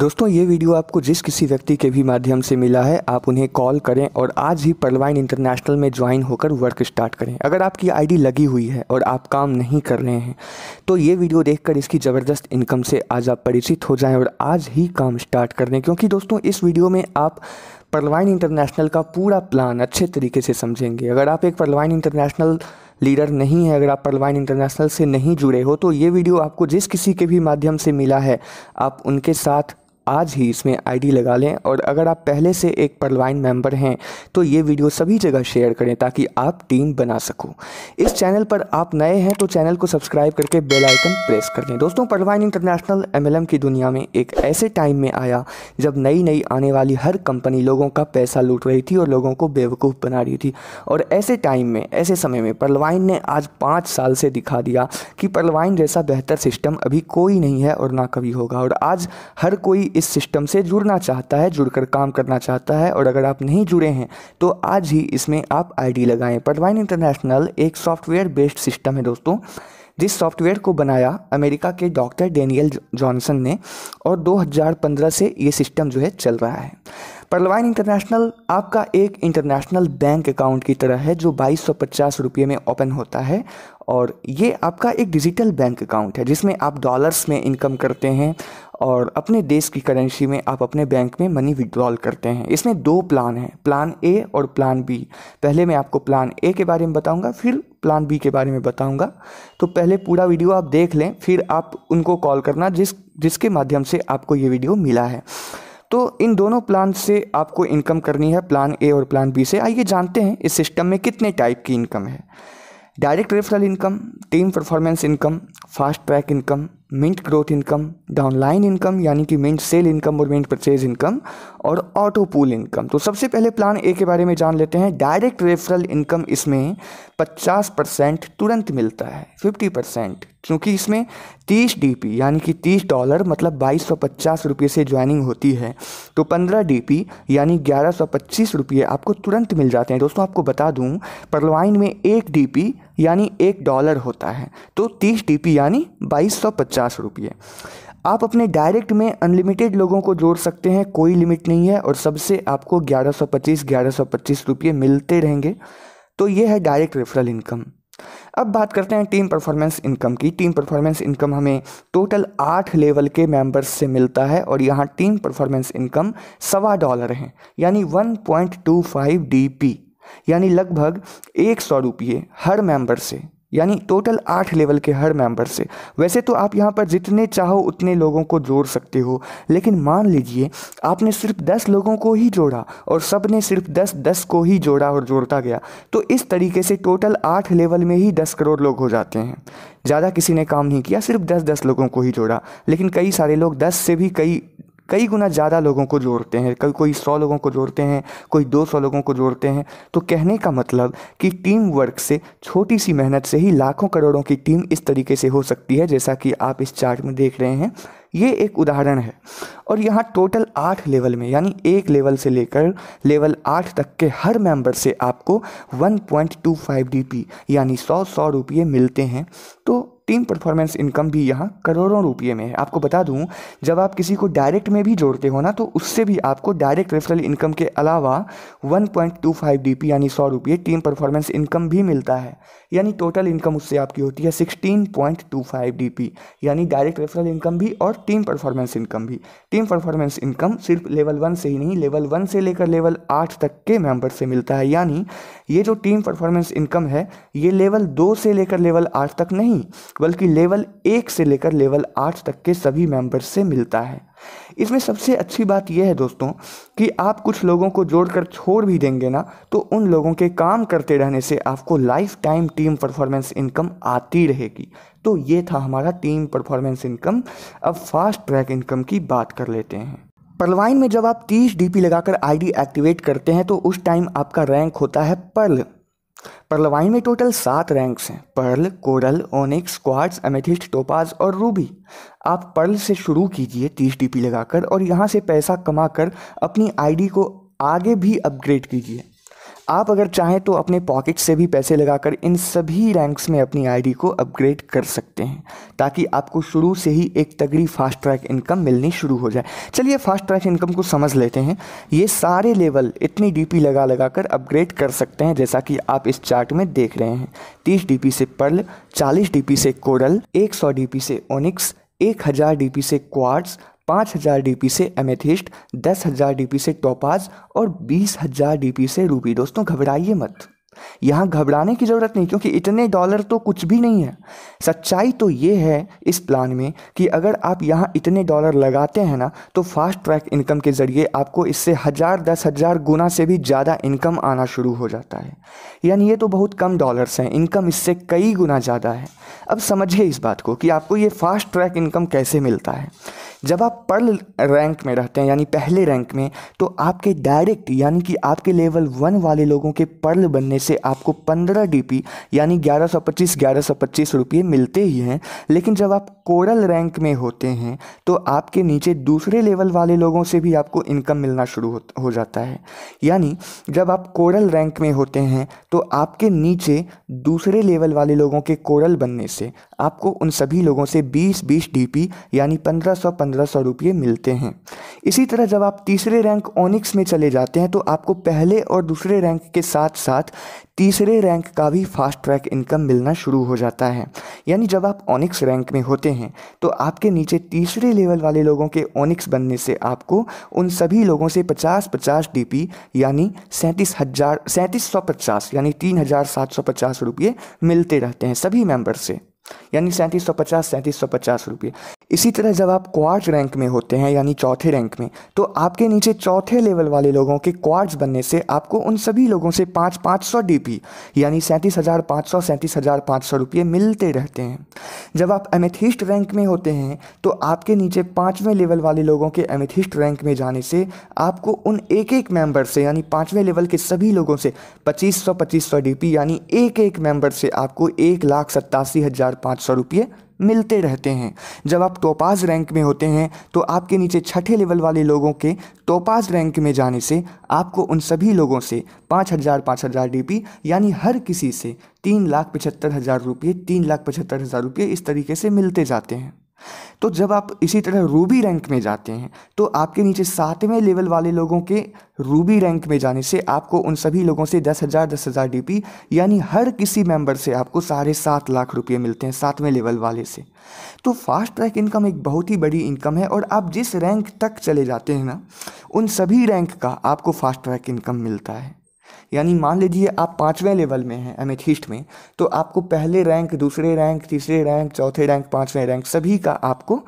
दोस्तों ये वीडियो आपको जिस किसी व्यक्ति के भी माध्यम से मिला है आप उन्हें कॉल करें और आज ही पर्लवाइन इंटरनेशनल में ज्वाइन होकर वर्क स्टार्ट करें। अगर आपकी आईडी लगी हुई है और आप काम नहीं कर रहे हैं तो ये वीडियो देखकर इसकी ज़बरदस्त इनकम से आज आप परिचित हो जाएं और आज ही काम स्टार्ट कर दें, क्योंकि दोस्तों इस वीडियो में आप पर्लवाइन इंटरनेशनल का पूरा प्लान अच्छे तरीके से समझेंगे। अगर आप एक पर्लवाइन इंटरनेशनल लीडर नहीं है, अगर आप पर्लवाइन इंटरनेशनल से नहीं जुड़े हो तो ये वीडियो आपको जिस किसी के भी माध्यम से मिला है आप उनके साथ आज ही इसमें आईडी लगा लें। और अगर आप पहले से एक पर्लवाइन मेंबर हैं तो ये वीडियो सभी जगह शेयर करें ताकि आप टीम बना सको। इस चैनल पर आप नए हैं तो चैनल को सब्सक्राइब करके बेल आइकन प्रेस कर दें। दोस्तों पर्लवाइन इंटरनेशनल एमएलएम की दुनिया में एक ऐसे टाइम में आया जब नई नई आने वाली हर कंपनी लोगों का पैसा लूट रही थी और लोगों को बेवकूफ़ बना रही थी। और ऐसे टाइम में, ऐसे समय में पर्लवाइन ने आज 5 साल से दिखा दिया कि पर्लवाइन जैसा बेहतर सिस्टम अभी कोई नहीं है और ना कभी होगा। और आज हर कोई इस सिस्टम से जुड़ना चाहता है, जुड़कर काम करना चाहता है। और अगर आप नहीं जुड़े हैं तो आज ही इसमें आप आईडी लगाएं। पर्लवाइन इंटरनेशनल एक सॉफ्टवेयर बेस्ड सिस्टम है दोस्तों, जिस सॉफ्टवेयर को बनाया अमेरिका के डॉक्टर डेनियल जॉनसन ने और 2015 से ये सिस्टम जो है चल रहा है। पर्लवाइन इंटरनेशनल आपका एक इंटरनेशनल बैंक अकाउंट की तरह है जो 2250 रुपये में ओपन होता है। और ये आपका एक डिजिटल बैंक अकाउंट है जिसमें आप डॉलर्स में इनकम करते हैं और अपने देश की करेंसी में आप अपने बैंक में मनी विड्रॉल करते हैं। इसमें 2 प्लान हैं, प्लान ए और प्लान बी। पहले मैं आपको प्लान ए के बारे में बताऊंगा, फिर प्लान बी के बारे में बताऊंगा। तो पहले पूरा वीडियो आप देख लें, फिर आप उनको कॉल करना जिसके माध्यम से आपको ये वीडियो मिला है। तो इन दोनों प्लान से आपको इनकम करनी है, प्लान ए और प्लान बी से। आइए जानते हैं इस सिस्टम में कितने टाइप की इनकम है। Direct referral income, team performance income, fast track income, mint growth income, downline income यानी कि मिंट सेल इनकम और मिंट परचेज इनकम, और ऑटो पूल इनकम। तो सबसे पहले प्लान ए के बारे में जान लेते हैं। डायरेक्ट रेफरल इनकम इसमें 50% तुरंत मिलता है, 50%, क्योंकि इसमें 30 डीपी यानी कि $30 मतलब 2250 रुपये से ज्वाइनिंग होती है। तो 15 डीपी यानी 1125 रुपये आपको तुरंत मिल जाते हैं। दोस्तों आपको बता दूं पर्लवाइन में 1 डीपी यानी $1 होता है, तो 30 डीपी यानी 2250 रुपये। आप अपने डायरेक्ट में अनलिमिटेड लोगों को जोड़ सकते हैं, कोई लिमिट नहीं है, और सबसे आपको 1125 रुपये मिलते रहेंगे। तो ये है डायरेक्ट रेफरल इनकम। अब बात करते हैं टीम परफॉर्मेंस इनकम की। टीम परफॉर्मेंस इनकम हमें टोटल 8 लेवल के मेंबर्स से मिलता है और यहाँ टीम परफॉर्मेंस इनकम $1.25 है यानी 1.25 डीपी यानी लगभग 100 रुपये हर मेंबर से, यानी टोटल 8 लेवल के हर मेंबर से। वैसे तो आप यहाँ पर जितने चाहो उतने लोगों को जोड़ सकते हो, लेकिन मान लीजिए आपने सिर्फ 10 लोगों को ही जोड़ा और सब ने सिर्फ 10 को ही जोड़ा और जोड़ता गया, तो इस तरीके से टोटल 8 लेवल में ही 10 करोड़ लोग हो जाते हैं। ज़्यादा किसी ने काम नहीं किया, सिर्फ 10 लोगों को ही जोड़ा, लेकिन कई सारे लोग 10 से भी कई गुना ज़्यादा लोगों को जोड़ते हैं। कोई 100 लोगों को जोड़ते हैं, कोई 200 लोगों को जोड़ते हैं। तो कहने का मतलब कि टीम वर्क से, छोटी सी मेहनत से ही लाखों करोड़ों की टीम इस तरीके से हो सकती है जैसा कि आप इस चार्ट में देख रहे हैं। ये एक उदाहरण है। और यहाँ टोटल 8 लेवल में यानी 1 लेवल से लेकर लेवल 8 तक के हर मेंबर से आपको 1.25 डीपी यानी 100 रुपये मिलते हैं। तो टीम परफॉर्मेंस इनकम भी यहाँ करोड़ों रुपये में है। आपको बता दूं, जब आप किसी को डायरेक्ट में भी जोड़ते हो ना, तो उससे भी आपको डायरेक्ट रेफरल इनकम के अलावा 1.25 डीपी यानी 100 रुपये टीम परफॉर्मेंस इनकम भी मिलता है। यानी टोटल इनकम उससे आपकी होती है 16.25 डीपी यानी डायरेक्ट रेफरल इनकम भी और टीम परफॉर्मेंस इनकम भी। टीम परफॉर्मेंस इनकम सिर्फ लेवल 1 से ही नहीं, लेवल 1 से लेकर लेवल 8 तक के मेंबर से मिलता है। यानी ये जो टीम परफॉर्मेंस इनकम है ये लेवल 2 से लेकर लेवल 8 तक नहीं, बल्कि लेवल 1 से लेकर लेवल 8 तक के सभी मेंबर्स से मिलता है। इसमें सबसे अच्छी बात यह है दोस्तों कि आप कुछ लोगों को जोड़कर छोड़ भी देंगे ना, तो उन लोगों के काम करते रहने से आपको life time team performance income आती रहेगी। तो ये था हमारा टीम परफॉर्मेंस इनकम। अब फास्ट ट्रैक इनकम की बात कर लेते हैं। पर्लवाइन में जब आप 30 डीपी लगाकर आईडी एक्टिवेट करते हैं तो उस टाइम आपका रैंक होता है पर्ल। पर्लवाइन में टोटल 7 रैंक्स हैं, pearl, coral, onyx, quartz, amethyst, topaz और रूबी। आप पर्ल से शुरू कीजिए 30 डीपी लगाकर और यहाँ से पैसा कमाकर अपनी आईडी को आगे भी अपग्रेड कीजिए। आप अगर चाहें तो अपने पॉकेट से भी पैसे लगाकर इन सभी रैंक्स में अपनी आईडी को अपग्रेड कर सकते हैं, ताकि आपको शुरू से ही एक तगड़ी फास्ट ट्रैक इनकम मिलनी शुरू हो जाए। चलिए फास्ट ट्रैक इनकम को समझ लेते हैं। ये सारे लेवल इतनी डीपी लगा कर अपग्रेड कर सकते हैं, जैसा कि आप इस चार्ट में देख रहे हैं। 30 डीपी से पर्ल, 40 डीपी से कोरल, 100 डीपी से ओनिक्स, 1000 डीपी से क्वार्ट्ज, 5000 डीपी से एमेथिस्ट, 10,000 डीपी से टोपाज और 20,000 डीपी से रूबी। दोस्तों घबराइए मत, यहाँ घबराने की ज़रूरत नहीं, क्योंकि इतने डॉलर तो कुछ भी नहीं है। सच्चाई तो ये है इस प्लान में कि अगर आप यहाँ इतने डॉलर लगाते हैं ना, तो फास्ट ट्रैक इनकम के ज़रिए आपको इससे 1000 10,000 गुना से भी ज़्यादा इनकम आना शुरू हो जाता है। यानी ये तो बहुत कम डॉलर्स हैं, इनकम इससे कई गुना ज़्यादा है। अब समझिए इस बात को कि आपको ये फास्ट ट्रैक इनकम कैसे मिलता है। जब आप पर्ल रैंक में रहते हैं, यानी पहले रैंक में, तो आपके डायरेक्ट यानी कि आपके लेवल 1 वाले लोगों के पर्ल बनने से आपको 15 डीपी यानी 1125 रुपये मिलते ही हैं। लेकिन जब आप कोरल रैंक में होते हैं तो आपके नीचे दूसरे लेवल वाले लोगों से भी आपको इनकम मिलना शुरू हो जाता है। यानी जब आप कोरल रैंक में होते हैं तो आपके नीचे दूसरे लेवल वाले लोगों के कोरल बनने से आपको उन सभी लोगों से 20 डीपी यानी 1500 रुपये मिलते हैं। इसी तरह जब आप तीसरे रैंक ओनिक्स में चले जाते हैं तो आपको पहले और दूसरे रैंक के साथ साथ तीसरे रैंक का भी फास्ट ट्रैक इनकम मिलना शुरू हो जाता है। यानी जब आप ओनिक्स रैंक में होते हैं तो आपके नीचे तीसरे लेवल वाले लोगों के ओनिक्स बनने से आपको उन सभी लोगों से 50 डीपी यानी 3750 यानी 3750 रुपये मिलते रहते हैं सभी मेंबर से, यानी 3750 रुपये। इसी तरह जब आप क्वार्ट्ज रैंक में होते हैं यानी चौथे रैंक में, तो आपके नीचे चौथे लेवल वाले लोगों के क्वार्ट्ज बनने से आपको उन सभी लोगों से 500 डीपी यानी 37,500 रुपये मिलते रहते हैं। जब आप एमेथिस्ट रैंक में होते हैं तो आपके नीचे 5वें लेवल वाले लोगों के एमेथिस्ट रैंक में जाने से आपको उन एक मेंबर से यानी 5वें लेवल के सभी लोगों से 2500 डीपी यानी एक मेंबर से आपको 1,87,500 रुपये मिलते रहते हैं। जब आप टोपाज रैंक में होते हैं तो आपके नीचे छठे लेवल वाले लोगों के टोपाज रैंक में जाने से आपको उन सभी लोगों से 5,000 डीपी यानी हर किसी से 3,75,000 रुपये 3,75,000 रुपये इस तरीके से मिलते जाते हैं। तो जब आप इसी तरह रूबी रैंक में जाते हैं तो आपके नीचे 7वें लेवल वाले लोगों के रूबी रैंक में जाने से आपको उन सभी लोगों से 10,000 डीपी यानी हर किसी मेंबर से आपको 7.5 लाख रुपये मिलते हैं 7वें लेवल वाले से। तो फास्ट ट्रैक इनकम एक बहुत ही बड़ी इनकम है, और आप जिस रैंक तक चले जाते हैं ना, उन सभी रैंक का आपको फास्ट ट्रैक इनकम मिलता है। यानी मान लीजिए आप 5वें लेवल में हैं एमेथिस्ट में, तो आपको पहले रैंक, दूसरे रैंक, तीसरे रैंक, चौथे रैंक, 5वें रैंक सभी का आपको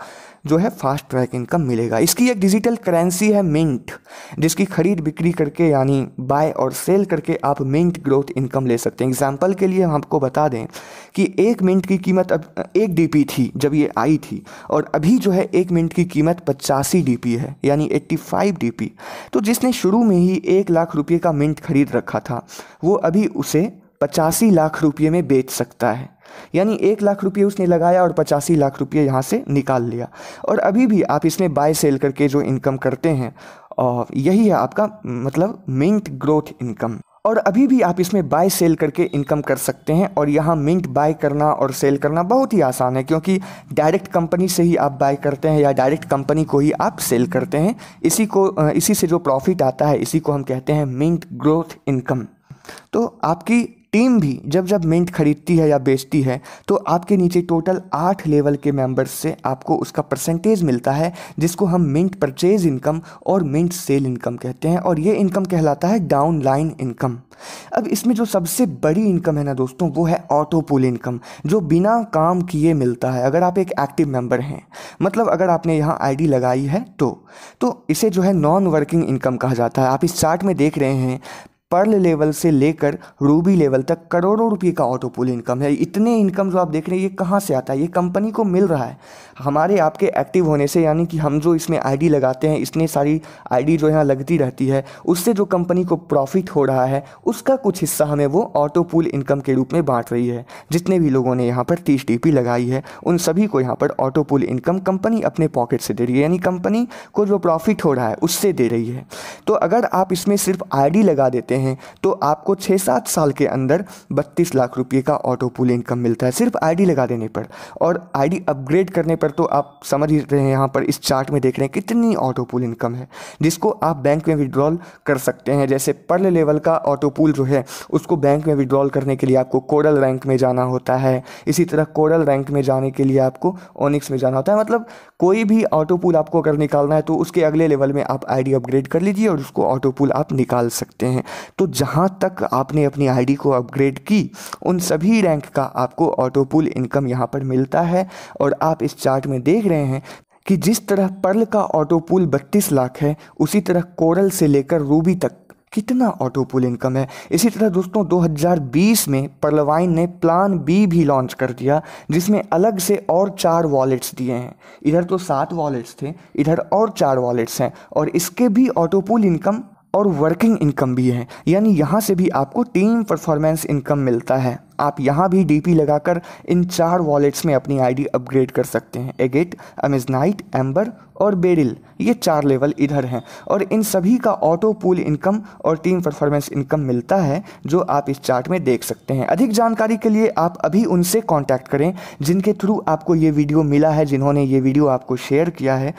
जो है फास्ट ट्रैक इनकम मिलेगा। इसकी एक डिजिटल करेंसी है मिंट, जिसकी खरीद बिक्री करके यानी बाय और सेल करके आप मिंट ग्रोथ इनकम ले सकते हैं। एग्जाम्पल के लिए हम आपको बता दें कि एक मिंट की कीमत अब 1 डीपी थी जब ये आई थी, और अभी जो है 1 मिनट की कीमत 85 डीपी है यानी 85 डीपी। तो जिसने शुरू में ही 1 लाख रुपये का मिंट खरीद रखा था वो अभी उसे 85 लाख रुपये में बेच सकता है। यानी 1 लाख रुपये उसने लगाया और 85 लाख रुपये यहाँ से निकाल लिया, और अभी भी आप इसमें बाय सेल करके जो इनकम करते हैं, और यही है आपका मतलब मिंट ग्रोथ इनकम। और अभी भी आप इसमें बाय सेल करके इनकम कर सकते हैं। और यहाँ मिंट बाय करना और सेल करना बहुत ही आसान है, क्योंकि डायरेक्ट कंपनी से ही आप बाय करते हैं या डायरेक्ट कंपनी को ही आप सेल करते हैं। इसी से जो प्रॉफिट आता है इसी को हम कहते हैं मिंट ग्रोथ इनकम। तो आपकी टीम भी जब जब मिंट खरीदती है या बेचती है तो आपके नीचे टोटल 8 लेवल के मेंबर्स से आपको उसका परसेंटेज मिलता है, जिसको हम मिंट परचेज इनकम और मिंट सेल इनकम कहते हैं, और ये इनकम कहलाता है डाउन लाइन इनकम। अब इसमें जो सबसे बड़ी इनकम है ना दोस्तों, वो है ऑटो पुल इनकम, जो बिना काम किए मिलता है। अगर आप एक एक्टिव मेंबर हैं, मतलब अगर आपने यहाँ आईडी लगाई है तो इसे जो है नॉन वर्किंग इनकम कहा जाता है। आप इस चार्ट में देख रहे हैं पर्ल लेवल से लेकर रूबी लेवल तक करोड़ों रुपए का ऑटो पुल इनकम है। इतने इनकम जो आप देख रहे हैं ये कहाँ से आता है? ये कंपनी को मिल रहा है हमारे आपके एक्टिव होने से, यानी कि हम जो इसमें आईडी लगाते हैं, इतनी सारी आईडी जो यहाँ लगती रहती है, उससे जो कंपनी को प्रॉफिट हो रहा है उसका कुछ हिस्सा हमें वो ऑटो पुल इनकम के रूप में बांट रही है। जितने भी लोगों ने यहाँ पर 30 टीपी लगाई है उन सभी को यहाँ पर ऑटो पुल इनकम कंपनी अपने पॉकेट से दे रही है, यानी कंपनी को जो प्रॉफिट हो रहा है उससे दे रही है। तो अगर आप इसमें सिर्फ आईडी लगा देते हैं हैं तो आपको 6-7 साल के अंदर 32 लाख रुपये का ऑटो पूल इनकम मिलता है सिर्फ आईडी लगा देने पर। और आईडी अपग्रेड करने पर तो आप समझ ही रहे हैं, यहाँ पर इस चार्ट में देख रहे हैं कितनी ऑटो पूल इनकम है, जिसको आप बैंक में विड्रॉल कर सकते हैं। जैसे पर्ल लेवल का ऑटो पूल जो है उसको बैंक में विड्रॉल करने के लिए आपको कोरल रैंक में जाना होता है, इसी तरह कोरल रैंक में जाने के लिए आपको ओनिक्स में जाना होता है। मतलब कोई भी ऑटो पूल आपको अगर निकालना है तो उसके अगले लेवल में आप आईडी अपग्रेड कर लीजिए और उसको ऑटो पूल आप निकाल सकते हैं। तो जहाँ तक आपने अपनी आईडी को अपग्रेड की उन सभी रैंक का आपको ऑटो पूल इनकम यहाँ पर मिलता है। और आप इस चार्ट में देख रहे हैं कि जिस तरह पर्ल का ऑटो पूल 32 लाख है, उसी तरह कोरल से लेकर रूबी तक कितना ऑटो पूल इनकम है। इसी तरह दोस्तों 2020 में पर्लवाइन ने प्लान बी भी लॉन्च कर दिया, जिसमें अलग से और 4 वॉलेट्स दिए हैं। इधर तो 7 वॉलेट्स थे, इधर और 4 वॉलेट्स हैं और इसके भी ऑटो पूल इनकम और वर्किंग इनकम भी है। यानी यहाँ से भी आपको टीम परफॉर्मेंस इनकम मिलता है। आप यहाँ भी डीपी लगाकर इन 4 वॉलेट्स में अपनी आईडी अपग्रेड कर सकते हैं। एगेट, अमेजनाइट, एम्बर और बेरिल, ये 4 लेवल इधर हैं और इन सभी का ऑटो पूल इनकम और टीम परफॉर्मेंस इनकम मिलता है, जो आप इस चार्ट में देख सकते हैं। अधिक जानकारी के लिए आप अभी उनसे कॉन्टैक्ट करें जिनके थ्रू आपको ये वीडियो मिला है, जिन्होंने ये वीडियो आपको शेयर किया है।